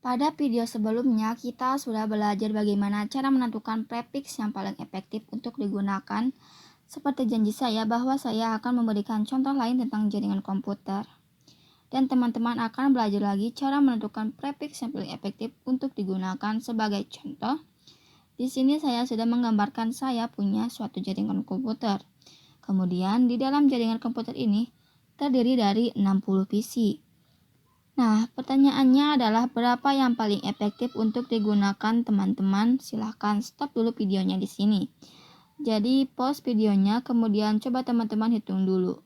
Pada video sebelumnya, kita sudah belajar bagaimana cara menentukan prefix yang paling efektif untuk digunakan. Seperti janji saya bahwa saya akan memberikan contoh lain tentang jaringan komputer. Dan teman-teman akan belajar lagi cara menentukan prefix yang paling efektif untuk digunakan sebagai contoh. Di sini saya sudah menggambarkan saya punya suatu jaringan komputer. Kemudian di dalam jaringan komputer ini terdiri dari 60 PC. Nah, pertanyaannya adalah berapa yang paling efektif untuk digunakan teman-teman? Silahkan stop dulu videonya di sini. Jadi, pause videonya, kemudian coba teman-teman hitung dulu.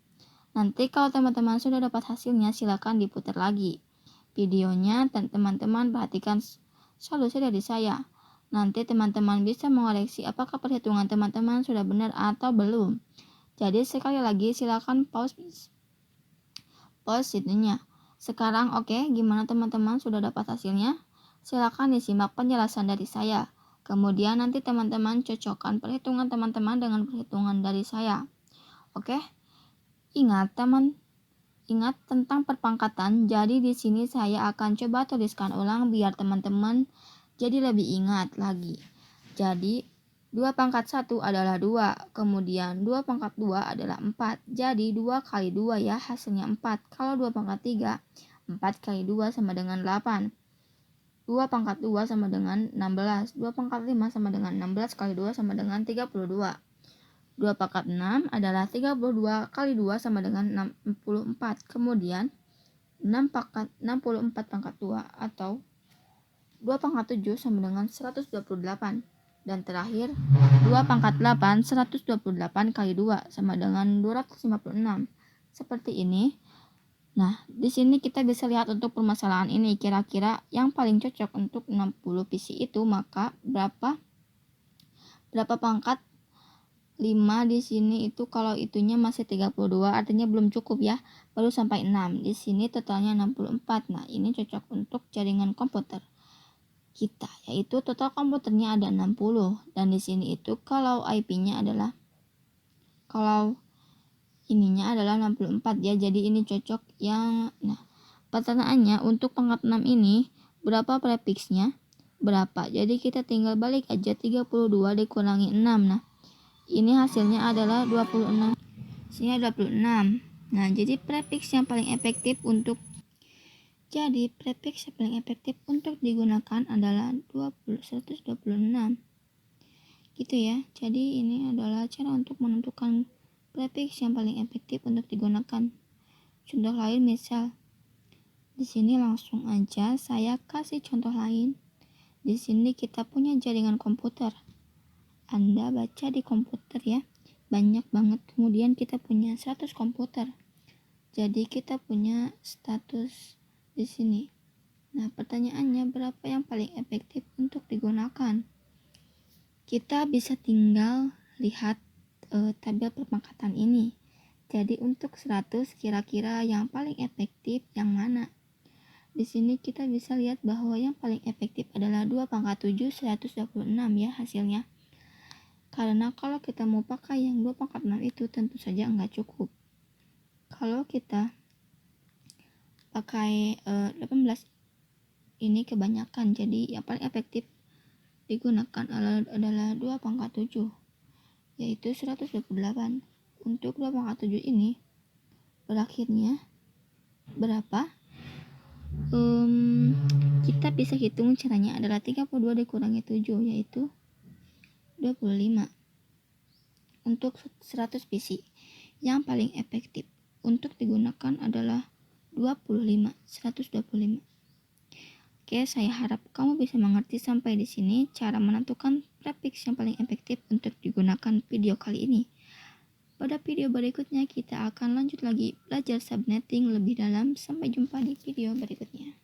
Nanti kalau teman-teman sudah dapat hasilnya, silahkan diputar lagi videonya dan teman-teman perhatikan solusi dari saya. Nanti teman-teman bisa mengoreksi apakah perhitungan teman-teman sudah benar atau belum. Jadi, sekali lagi silahkan pause itunya. Sekarang oke, gimana teman-teman sudah dapat hasilnya? Silakan disimak penjelasan dari saya. Kemudian nanti teman-teman cocokkan perhitungan teman-teman dengan perhitungan dari saya. Oke? Ingat tentang perpangkatan. Jadi di sini saya akan coba tuliskan ulang biar teman-teman jadi lebih ingat lagi. Jadi 2 pangkat 1 adalah 2, kemudian 2 pangkat 2 adalah 4. Jadi 2 kali 2 ya, hasilnya 4. Kalau 2 pangkat 3, 4 kali 2 sama dengan 8. 2 pangkat 2 sama dengan 16. 2 pangkat 5 sama dengan 16 kali 2 sama dengan 32. 2 pangkat 6 adalah 32 kali 2 sama dengan 64. Kemudian 64 pangkat 2 atau 2 pangkat 7 sama dengan 128. Dan terakhir, 2 pangkat 8, 128 kali 2 sama dengan 256. Seperti ini. Nah, di sini kita bisa lihat untuk permasalahan ini, kira-kira yang paling cocok untuk 60 PC itu, maka berapa pangkat 5 di sini itu kalau itunya masih 32, artinya belum cukup ya, baru sampai 6. Di sini totalnya 64. Nah, ini cocok untuk jaringan komputer kita, yaitu total komputernya ada 60 dan di sini itu kalau IP-nya adalah ininya adalah 64 ya. Jadi ini cocok yang pertanyaannya untuk pangkat 6 ini berapa prefixnya? Berapa? Jadi kita tinggal balik aja 32 dikurangi 6. Nah, ini hasilnya adalah 26. Hasilnya 26. Nah, jadi prefix yang paling efektif untuk digunakan adalah 126. Gitu ya. Jadi ini adalah cara untuk menentukan prefix yang paling efektif untuk digunakan. Contoh lain misal di sini langsung aja saya kasih contoh lain. Di sini kita punya jaringan komputer. Anda baca di komputer ya. Banyak banget. Kemudian kita punya 100 komputer. Jadi kita punya status di sini. Nah, pertanyaannya berapa yang paling efektif untuk digunakan? Kita bisa tinggal lihat tabel perpangkatan ini. Jadi untuk 100 kira-kira yang paling efektif yang mana? Di sini kita bisa lihat bahwa yang paling efektif adalah 2 pangkat 7 126 ya hasilnya. Karena kalau kita mau pakai yang 2 pangkat 6 itu tentu saja enggak cukup. Kalau kita pakai 18 ini kebanyakan, jadi yang paling efektif digunakan adalah 2 pangkat 7 yaitu 128. Untuk 2 pangkat 7 ini berakhirnya berapa? Kita bisa hitung caranya adalah 32 dikurangi 7 yaitu 25. Untuk 100 PC yang paling efektif untuk digunakan adalah 125. Oke, saya harap kamu bisa mengerti sampai di sini cara menentukan prefix yang paling efektif untuk digunakan video kali ini. Pada video berikutnya kita akan lanjut lagi belajar subnetting lebih dalam. Sampai jumpa di video berikutnya.